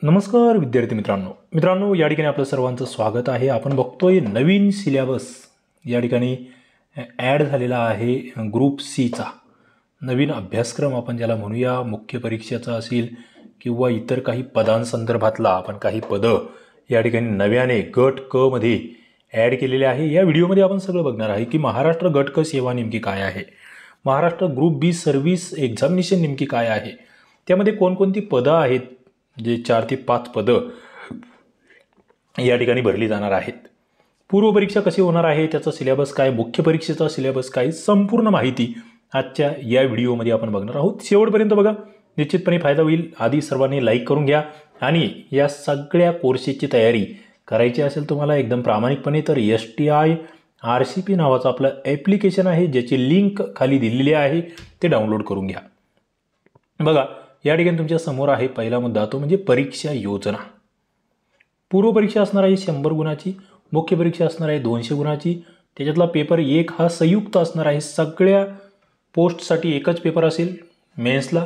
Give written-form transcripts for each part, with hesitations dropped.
नमस्कार विद्यार्थी मित्रांनो या ठिकाणी आपलं सर्वांचं स्वागत आहे। आपण बघतोय नवीन सिलेबस या ठिकाणी ॲड झालेला आहे ग्रुप सी चा नवीन अभ्यासक्रम आपण ज्याला म्हणूया मुख्य परीक्षेचा असेल किंवा इतर काही पदांसंदर्भातला आपण काही पद या ठिकाणी नव्याने गट क मध्ये ॲड केलेले आहे। या व्हिडिओमध्ये आपण सगळं बघणार आहे की महाराष्ट्र गट क सेवा नेमकी काय आहे, महाराष्ट्र ग्रुप बी सर्व्हिस एक्झामिनेशन नेमकी काय आहे, त्यामध्ये कोणकोणती पदं आहेत जे 4 ते 5 पदं या ठिकाणी भरली जाणार आहेत, पूर्व परीक्षा कशी होणार आहे, त्याचा सिलेबस काय, मुख्य परीक्षेचा सिलेबस काय, संपूर्ण माहिती आजच्या या व्हिडिओमध्ये आपण बघणार आहोत। शेवटपर्यंत बघा, निश्चितपणे फायदा होईल। आधी सर्वांनी लाईक करून घ्या आणि या सगळ्या कोर्सेसची तयारी करायची असेल तुम्हाला एकदम प्रामाणिकपणे तर STI RCP नावाचं आपलं ॲप्लिकेशन आहे ज्याची लिंक खाली दिलेली आहे, ते डाउनलोड करून घ्या। बघा या ठिकाणी तुमच्या समोर आहे पहिला मुद्दा, तो म्हणजे परीक्षा योजना। पूर्व परीक्षा असणार आहे 100 गुणाची, मुख्य परीक्षा असणार आहे 200 गुणाची, त्याच्यातला पेपर 1 हा संयुक्त असणार आहे, सगळ्या पोस्टसाठी एकच पेपर असेल मेन्सला,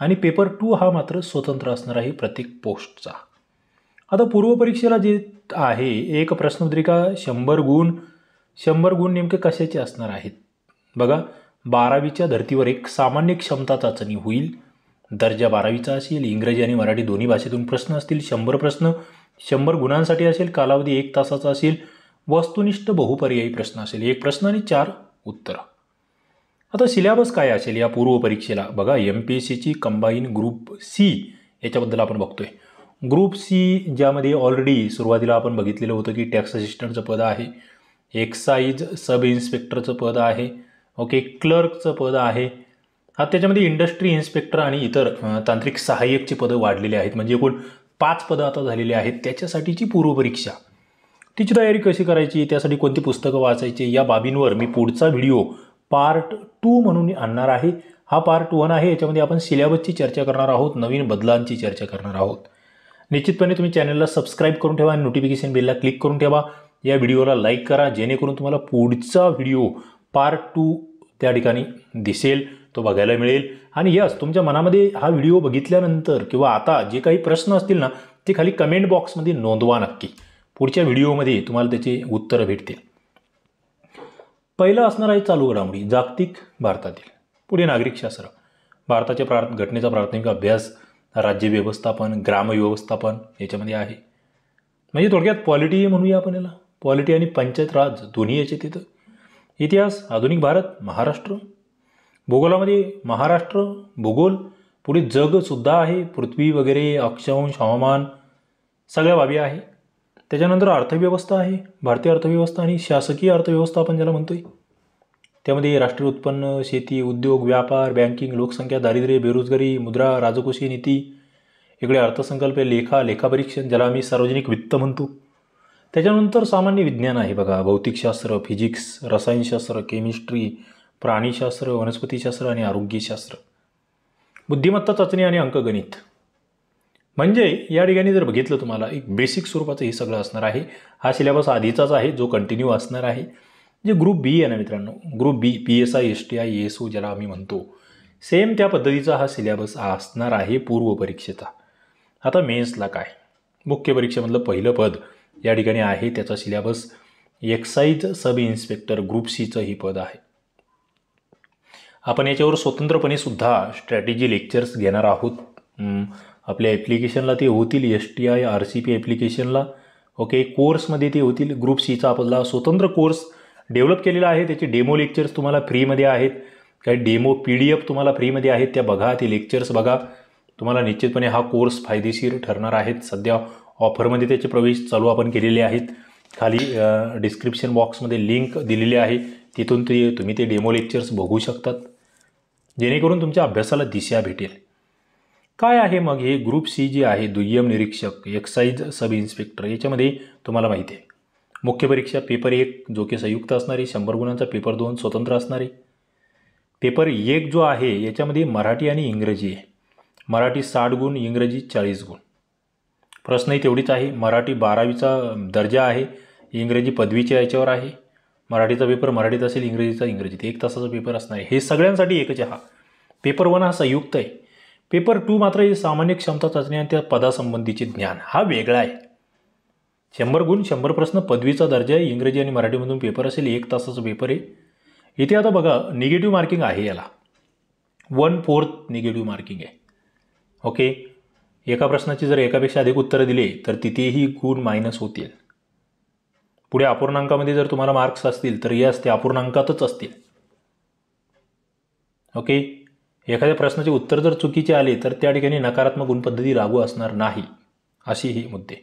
आणि पेपर 2 हा मात्र स्वतंत्र असणार आहे प्रत्येक पोस्टचा। आता पूर्व परीक्षेला जे आहे एक प्रश्नपत्रिका 100 गुण नेमके कशाचे असणार आहेत बघा। 12वीच्या धर्तीवर एक सामान्य क्षमता चाचणी होईल, दर्जा 12वीचा असेल, इंग्रजी आणि मराठी दोन्ही भाषेतून प्रश्न असतील, 100 प्रश्न 100 गुणांसाठी असेल, कालावधी 1 तासाचा असेल, वस्तुनिष्ठ बहुपर्यायी प्रश्न असेल, 1 प्रश्न आणि 4 उत्तर। आता सिलेबस काय असेल या पूर्व परीक्षेला बघा, MPSC ची कंबाईन ग्रुप सी याच्याबद्दल आपण बघतोय। ग्रुप सी ज्यामध्ये ऑलरेडी सुरुवातीला आपण बघितलेलं होतं की टॅक्स असिस्टंटचं पद आहे, एक्साईज सब इन्स्पेक्टरचं पद आहे, ओके, क्लर्कचं पद आहे, हा त्याच्यामध्ये इंडस्ट्री इन्स्पेक्टर आणि इतर तांत्रिक सहाय्यकची पदं वाढलेली आहेत, म्हणजे एकूण 5 पदं आता झालेली आहेत। त्याच्यासाठीची पूर्व परीक्षा तिची तयारी कशी करायची, त्यासाठी कोणती पुस्तकं वाचायची, या बाबींवर मी पुढचा व्हिडिओ पार्ट 2 म्हणून आणणार आहे। हा पार्ट 1 आहे, याच्यामध्ये आपण सिलेबसची चर्चा करणार आहोत, नवीन बदलांची चर्चा करणार आहोत। निश्चितपणे तुम्ही चॅनलला सबस्क्राईब करून ठेवा आणि नोटिफिकेशन बेलला क्लिक करून ठेवा, या व्हिडिओला लाईक करा जेणेकरून तुम्हाला पुढचा व्हिडिओ पार्ट 2 त्या ठिकाणी दिसेल, तो बघायला मिळेल। आणि यस, तुमच्या मनामध्ये हा व्हिडिओ बघितल्यानंतर किंवा आता जे काही प्रश्न असतील ना ते खाली कमेंट बॉक्समध्ये नोंदवा नक्की, पुढच्या व्हिडिओमध्ये तुम्हाला त्याचे उत्तरं भेटतील। पहिलं असणार आहे चालू घडामोडी जागतिक भारतातील, पुढे नागरिकशास्त्र, भारताच्या घटनेचा प्राथमिक अभ्यास, राज्य व्यवस्थापन, ग्राम व्यवस्थापन याच्यामध्ये आहे, म्हणजे थोडक्यात पॉलिटी म्हणूया आपण याला, पॉलिटी आणि पंचायत राज दोन्ही याचे तिथं। इतिहास, आधुनिक भारत, महाराष्ट्र, भूगोलामध्ये महाराष्ट्र भूगोल, पुढे जगसुद्धा आहे, पृथ्वी वगैरे, अक्षांश, हवामान सगळ्या बाबी आहे। त्याच्यानंतर अर्थव्यवस्था आहे, भारतीय अर्थव्यवस्था आणि शासकीय अर्थव्यवस्था आपण ज्याला म्हणतोय, त्यामध्ये राष्ट्रीय उत्पन्न, शेती, उद्योग, व्यापार, बँकिंग, लोकसंख्या, दारिद्र्य, बेरोजगारी, मुद्रा, राजकोषीय नीती, इकडे अर्थसंकल्प, लेखापरीक्षण ज्याला आम्ही सार्वजनिक वित्त म्हणतो। त्याच्यानंतर सामान्य विज्ञान आहे बघा, भौतिकशास्त्र, फिजिक्स, रसायनशास्त्र, केमिस्ट्री, प्राणीशास्त्र, वनस्पतीशास्त्र आणि आरोग्यशास्त्र, बुद्धिमत्ता चाचणी आणि अंकगणित। म्हणजे या ठिकाणी जर बघितलं तुम्हाला एक बेसिक स्वरूपाचं हे सगळं असणार आहे। हा सिलेबस आधीचाच आहे जो कंटिन्यू असणार आहे। जे ग्रुप बी आहे ना मित्रांनो, ग्रुप बी PSI STI ASO ज्याला आम्ही म्हणतो, सेम त्या पद्धतीचा हा सिलेबस असणार आहे पूर्व परीक्षेचा। आता मेन्सला काय, मुख्य परीक्षेमधलं पहिलं पद या ठिकाणी आहे, त्याचा syllabus excise sub inspector group सीचं ही पद आहे। आपण याच्यावर स्वतंत्रपणे सुद्धा स्ट्रॅटेजी लेक्चर्स घेणार आहोत, आपल्या ॲप्लिकेशनला ते होतील, STI RCP ॲप्लिकेशनला, ओके, कोर्समध्ये ते होतील। ग्रुप सीचा आपला स्वतंत्र कोर्स डेव्हलप केलेला आहे, त्याचे डेमो लेक्चर्स तुम्हाला फ्रीमध्ये आहेत, काही डेमो PDF तुम्हाला फ्रीमध्ये आहेत, त्या बघा, ते लेक्चर्स बघा, तुम्हाला निश्चितपणे हा कोर्स फायदेशीर ठरणार आहेत। सध्या ऑफरमध्ये त्याचे प्रवेश चालू आपण केलेले आहेत, खाली डिस्क्रिप्शन बॉक्समध्ये लिंक दिलेली आहे, तिथून तुम्ही ते डेमो लेक्चर्स बघू शकतात जेणेकरून तुमच्या अभ्यासाला दिशा भेटेल। काय आहे मग हे ग्रुप सी जी आहे, दुय्यम निरीक्षक एक्साईज सब इन्स्पेक्टर, याच्यामध्ये तुम्हाला माहिती आहे मुख्य परीक्षा पेपर 1 जो की संयुक्त असणारी 100 गुणांचा, पेपर 2 स्वतंत्र असणारे, पेपर 1 जो आहे याच्यामध्ये मराठी आणि इंग्रजी आहे, मराठी 60 गुण, इंग्रजी 40 गुण, प्रश्नही तेवढीच आहे, मराठी 12वीचा दर्जा आहे, इंग्रजी पदवीच्या याच्यावर आहे, मराठीचा पेपर मराठीत असेल, इंग्रजीचा इंग्रजीत, 1 तासाचा पेपर असणार आहे। हे सगळ्यांसाठी एकच आहे, हा पेपर 1 हा संयुक्त आहे, पेपर 2 मात्र हे सामान्य क्षमता चाचणी आणि त्या पदासंबंधीचे ज्ञान हा वेगळा आहे. 100 गुण 100 प्रश्न पदवीचा दर्जा आहे. इंग्रजी आणि मराठीमधून पेपर असेल. 1 तासाचा पेपर आहे. इथे आता बघा निगेटिव्ह मार्किंग आहे याला. 1/4 निगेटिव्ह मार्किंग आहे. ओके, एका प्रश्नाची जर एकापेक्षा अधिक उत्तरं दिले तर तिथेही गुण मायनस होतील. पुढे अपूर्णांकामध्ये जर तुम्हाला मार्क्स असतील तर यस ते अपूर्णांकातच असतील. ओके, एखाद्या प्रश्नाचे उत्तर जर चुकीचे आले तर त्या ठिकाणी नकारात्मक गुणपद्धती लागू असणार नाही. अशी ही मुद्दे.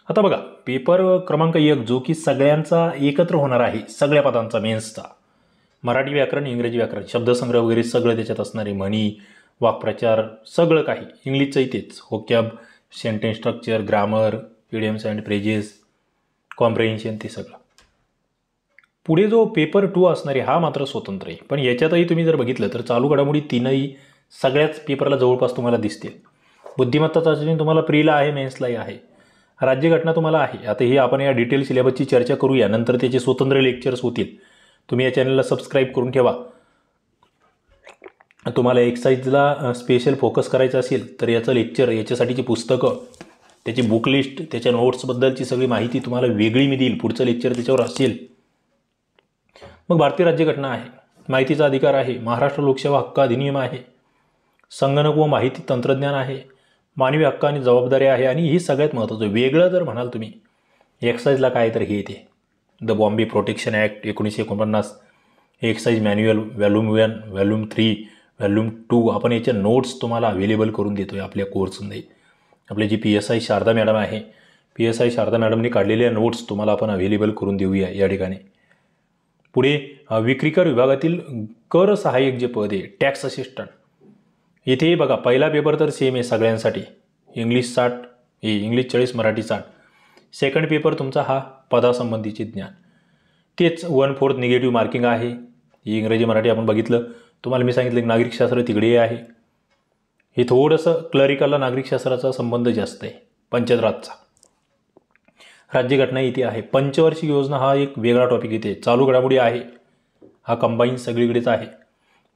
आता बघा पेपर क्रमांक 1 जो की सगळ्यांचा एकत्र होणार आहे, सगळ्या पदांचा मेन्सचा, मराठी व्याकरण, इंग्रजी व्याकरण, शब्दसंग्रह वगैरे सगळं त्याच्यात असणारे, म्हणी, वाक्प्रचार, सगळं काही इंग्लिशचं इथेच, vocab, sentence structure, grammar, idioms and phrases, comprehension, ते सगळं. पुढे जो पेपर 2 असणार आहे हा मात्र स्वतंत्र आहे. पण याच्यातही तुम्ही जर बघितलं तर चालू घडामोडी तीनही सगळ्याच पेपरला जवळपास तुम्हाला दिसतील. बुद्धिमत्ता चाचणी तुम्हाला प्रीला आहे, मेन्सलाही आहे. राज्यघटना तुम्हाला आहे. आता ही आपण या डिटेल सिलेबसची चर्चा करूया, नंतर त्याचे स्वतंत्र लेक्चर्स होतील. तुम्ही या चॅनलला सबस्क्राईब करून ठेवा. तुम्हाला एक्साईजला स्पेशल फोकस करायचं असेल तर याचं लेक्चर, याच्यासाठीची पुस्तकं, त्याची बुक लिस्ट, त्याच्या नोट्सबद्दलची सगळी माहिती तुम्हाला वेगळी मी देईल. पुढचं लेक्चर त्याच्यावर असेल. मग भारतीय राज्यघटना आहे, माहितीचा अधिकार आहे, महाराष्ट्र लोकसेवा हक्क अधिनियम आहे, संगणक व माहिती तंत्रज्ञान आहे, मानवी हक्क आणि जबाबदाऱ्या आहे. आणि ही सगळ्यात महत्त्वाचं वेगळं जर म्हणाल तुम्ही एक्साईजला काय तर हे येते the Bombay protection act 1949, excise manual volume 1, volume 3, volume 2. आपण याच्या नोट्स तुम्हाला अवेलेबल करून देतो आहे आपल्या कोर्समध्ये. आपले जी PSI शारदा मॅडम आहे, PSI शारदा मॅडमने काढलेल्या नोट्स तुम्हाला आपण अवेलेबल करून देऊया या ठिकाणी. पुढे विक्रीकर विभागातील कर सहाय्यक जे पद आहे, टॅक्स असिस्टंट, इथे बघा पहिला पेपर तर सेम आहे सगळ्यांसाठी, English 60, English 40, Marathi 60. Second paper तुमचा हा पदासंबंधीचे ज्ञान, तेच 1/4 निगेटिव्ह मार्किंग आहे. इंग्रजी मराठी आपण बघितलं. तुम्हाला मी सांगितलं की नागरिकशास्त्र तिकडे आहे. हे थोडंसं क्लरिकलला नागरिकशास्त्राचा संबंध जास्त आहे, पंचायत राजचा. राज्यघटना इथे आहे. पंचवार्षिक योजना हा एक वेगळा टॉपिक इथे. चालू घडामोडी आहे, हा कंबाईन सगळीकडेच आहे.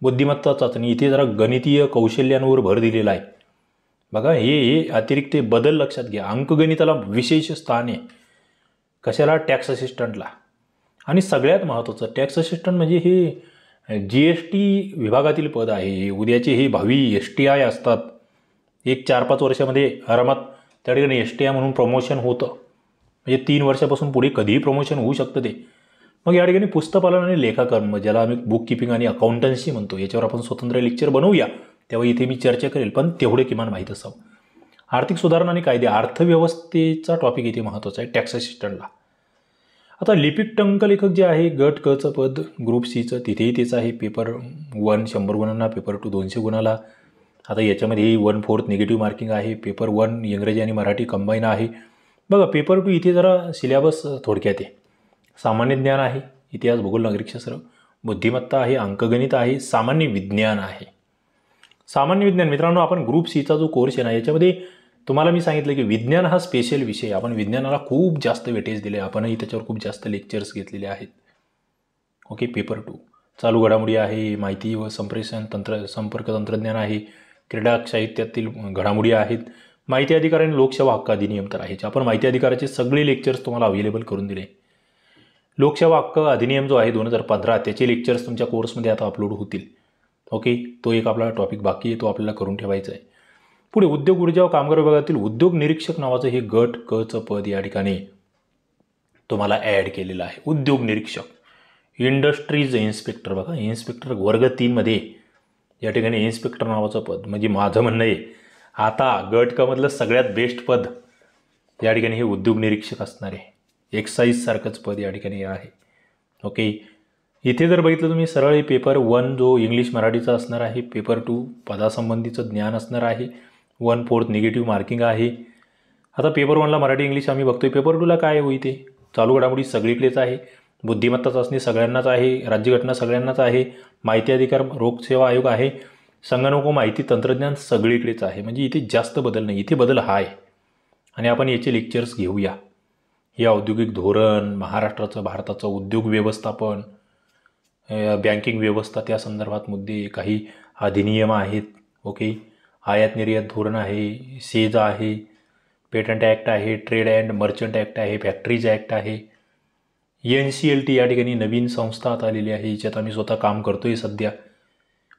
बुद्धिमत्ता चाचणी इथे जरा गणितीय कौशल्यांवर भर दिलेला आहे. बघा हे अतिरिक्त बदल लक्षात घ्या. अंकगणिताला विशेष स्थान आहे. कशाला? टॅक्स असिस्टंटला. आणि सगळ्यात महत्त्वाचं टॅक्स असिस्टंट म्हणजे हे GST विभागातील पद आहे. उद्याचे हे भावी STI असतात. एक 4-5 वर्षामध्ये आरामात त्या ठिकाणी STI म्हणून प्रमोशन होतं. म्हणजे 3 वर्षापासून पुढे कधीही प्रमोशन होऊ शकतं ते. मग या ठिकाणी पुस्तकपालन आणि लेखाकर्म, ज्याला आम्ही बुक किपिंग आणि अकाउंटन्सी म्हणतो, याच्यावर आपण स्वतंत्र लेक्चर बनवूया, तेव्हा इथे मी चर्चा करेल. पण तेवढे किमान माहीत असावं. आर्थिक सुधारणा आणि कायदे, अर्थव्यवस्थेचा टॉपिक इथे महत्त्वाचा आहे टॅक्स असिस्टंटला. आता लिपिक टंकलेखक जे आहे, गट कचं पद ग्रुप Cचं, तिथेही तेच आहे. पेपर 1 100 गुणांना, पेपर 2 200 गुणाला. आता याच्यामध्ये 1/4 निगेटिव्ह मार्किंग आहे. पेपर 1 इंग्रजी आणि मराठी कंबाईन आहे. बघा पेपर 2 इथे जरा सिलेबस थोडक्यात आहे. सामान्य ज्ञान आहे, इतिहास, भूगोल, नागरिकशास्त्र, बुद्धिमत्ता आहे, अंकगणित आहे, सामान्य विज्ञान आहे. सामान्य विज्ञान मित्रांनो, आपण ग्रुप Cचा जो कोर्स आहे ना, याच्यामध्ये तुम्हाला मी सांगितलं की विज्ञान हा स्पेशल विषय. आपण विज्ञानाला खूप जास्त वेटेज दिले. आपणही त्याच्यावर खूप जास्त लेक्चर्स घेतलेले आहेत. ओके, पेपर 2 चालू घडामोडी आहे, माहिती व संपर्क तंत्रज्ञान आहे, क्रीडा साहित्यातील घडामोडी आहेत, माहिती अधिकार आणि लोकसेवा हक्क अधिनियम तर आहेच. आपण माहिती अधिकाराचे सगळे लेक्चर्स तुम्हाला अवेलेबल करून दिले. लोकसेवा हक्क अधिनियम जो आहे 2015, त्याचे लेक्चर्स तुमच्या कोर्समध्ये आता अपलोड होतील. ओके, तो एक आपला टॉपिक बाकी आहे, तो आपल्याला करून ठेवायचा आहे. पुढे उद्योग, ऊर्जा व कामगार विभागातील उद्योग निरीक्षक नावाचं हे गट कचं पद या ठिकाणी तुम्हाला ॲड केलेलं आहे. उद्योग निरीक्षक, इंडस्ट्रीज इन्स्पेक्टर. बघा इन्स्पेक्टर वर्ग 3मध्ये या ठिकाणी इन्स्पेक्टर नावाचं पद, म्हणजे माझं म्हणणं आहे आता गट क मधलं सगळ्यात बेस्ट पद या ठिकाणी हे उद्योग निरीक्षक असणार आहे. एक्साईज सारखंच पद या ठिकाणी आहे. ओके, इथे जर बघितलं तुम्ही सरळ पेपर 1 जो इंग्लिश मराठीचा असणार आहे, पेपर 2 पदासंबंधीचं ज्ञान असणार आहे, 1/4 निगेटिव्ह मार्किंग आहे. आता पेपर 1ला मराठी इंग्लिश आम्ही बघतोय. पेपर 2ला काय होईल ते चालू घडामोडी सगळीकडेच आहे. बुद्धिमत्ता चाचणी सगळ्यांनाच आहे, राज्यघटना सगळ्यांनाच आहे, माहिती अधिकार लोकसेवा आयोग आहे, संगणक व माहिती तंत्रज्ञान सगळीकडेच आहे. म्हणजे इथे जास्त बदल नाही, इथे बदल हा आहे. आणि आपण याचे लेक्चर्स घेऊया. हे औद्योगिक धोरण, महाराष्ट्राचं भारताचं उद्योग व्यवस्थापन, बँकिंग व्यवस्था, त्या संदर्भात मुद्दे, काही अधिनियम आहेत. ओके, आयात निर्यात धोरण आहे, सेज आहे, पेटंट ॲक्ट आहे, ट्रेड अँड मर्चंट ॲक्ट आहे, फॅक्टरीज ॲक्ट आहे, NCLT या ठिकाणी नवीन संस्था आता आलेली आहे, याच्यात आम्ही स्वतः काम करतो आहे सध्या.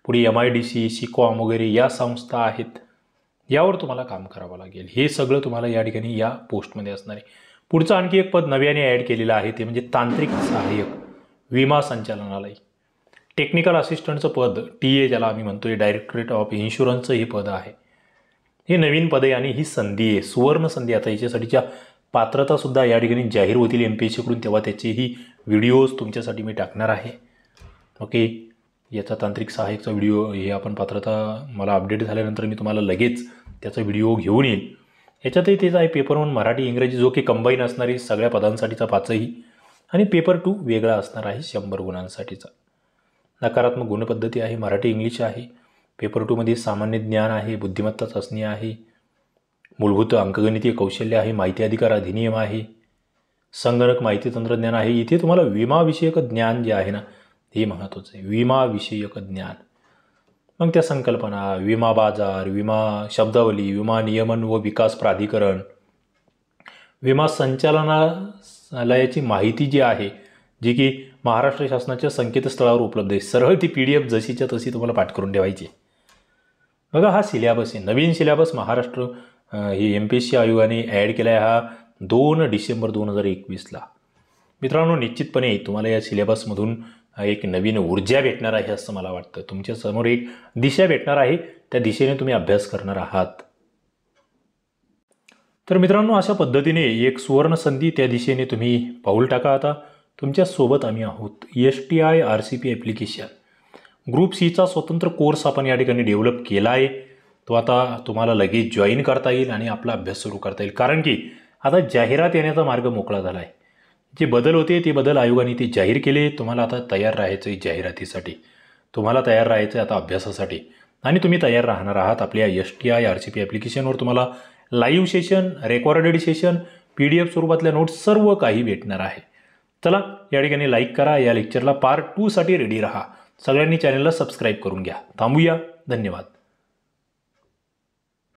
पुढे MIDC, SICOM वगैरे या संस्था आहेत, यावर तुम्हाला काम करावं लागेल. हे सगळं तुम्हाला या ठिकाणी या पोस्टमध्ये असणार आहे. पुढचं आणखी एक पद नव्याने ॲड केलेलं आहे, ते म्हणजे तांत्रिक सहाय्यक विमा संचालनालय. टेक्निकल असिस्टंटचं पद TA ज्याला आम्ही म्हणतो आहे, डायरेक्टरेट ऑफ इन्शुरन्सचं हे पद आहे. हे नवीन पद आहे आणि ही संधी आहे, सुवर्ण संधी. आता याच्यासाठीच्या पात्रतासुद्धा या ठिकाणी जाहीर होतील MPSCकडून, तेव्हा त्याचेही व्हिडिओज तुमच्यासाठी मी टाकणार आहे. ओके, याचा तांत्रिक सहाय्यकचा व्हिडिओ हे आपण पात्रता मला अपडेट झाल्यानंतर मी तुम्हाला लगेच त्याचा व्हिडिओ घेऊन येईल. याच्यातही तेच आहे, पेपर 1 मराठी इंग्रजी जो की कंबाईन असणार आहे सगळ्या पदांसाठीचा 5ही, आणि पेपर 2 वेगळा असणार आहे 100 गुणांसाठीचा. नकारात्मक गुणपद्धती आहे, मराठी इंग्लिश आहे. पेपर 2 मध्ये सामान्य ज्ञान आहे, बुद्धिमत्ता चाचणी आहे, मूलभूत अंकगणितीय कौशल्य आहे, माहिती अधिकार अधिनियम आहे, संगणक माहिती तंत्रज्ञान आहे. इथे तुम्हाला विमाविषयक ज्ञान जे आहे ना हे महत्त्वाचं आहे, विमाविषयक ज्ञान. मग त्या संकल्पना, विमा बाजार, विमा शब्दावली, विमा नियमन व विकास प्राधिकरण, विमा संचालनालयाची माहिती जी आहे, जी की महाराष्ट्र शासनाच्या संकेतस्थळावर उपलब्ध आहे. सरळ ती PDF जशीच्या तशी तुम्हाला पाठ करून ठेवायची. बघा, हा सिलेबस आहे, नवीन सिलेबस महाराष्ट्र हे MPSC आयोगाने ॲड केला आहे, हा 2 डिसेंबर 2021ला. मित्रांनो, निश्चितपणे तुम्हाला या सिलेबसमधून एक नवीन ऊर्जा भेटणार आहे असं मला वाटतं. तुमच्यासमोर एक दिशा भेटणार आहे, त्या दिशेने तुम्ही अभ्यास करणार आहात. तर मित्रांनो, अशा पद्धतीने एक सुवर्ण संधी, त्या दिशेने तुम्ही पाऊल टाका. आता तुमच्यासोबत आम्ही आहोत. STI RCP ॲप्लिकेशन ग्रुप Cचा स्वतंत्र कोर्स आपण या ठिकाणी डेव्हलप केला आहे. तो आता तुम्हाला लगेच जॉईन करता येईल आणि आपला अभ्यास सुरू करता येईल, कारण की आता जाहिरात येण्याचा मार्ग मोकळा झाला आहे. जे बदल होते ते बदल आयोगाने ते जाहीर केले. तुम्हाला आता तयार राहायचं आहे जाहिरातीसाठी, तुम्हाला तयार राहायचं आहे आता अभ्यासासाठी, आणि तुम्ही तयार राहणार आहात आपल्या STI RCP ॲप्लिकेशनवर. तुम्हाला live session, recorded session, PDF स्वरूपातल्या नोट्स सर्व काही भेटणार आहे. चला, या ठिकाणी लाईक करा. या लेक्चरला पार्ट 2 साठी रेडी राहा. सगळ्यांनी चॅनलला सबस्क्राईब करून घ्या. थांबूया. धन्यवाद.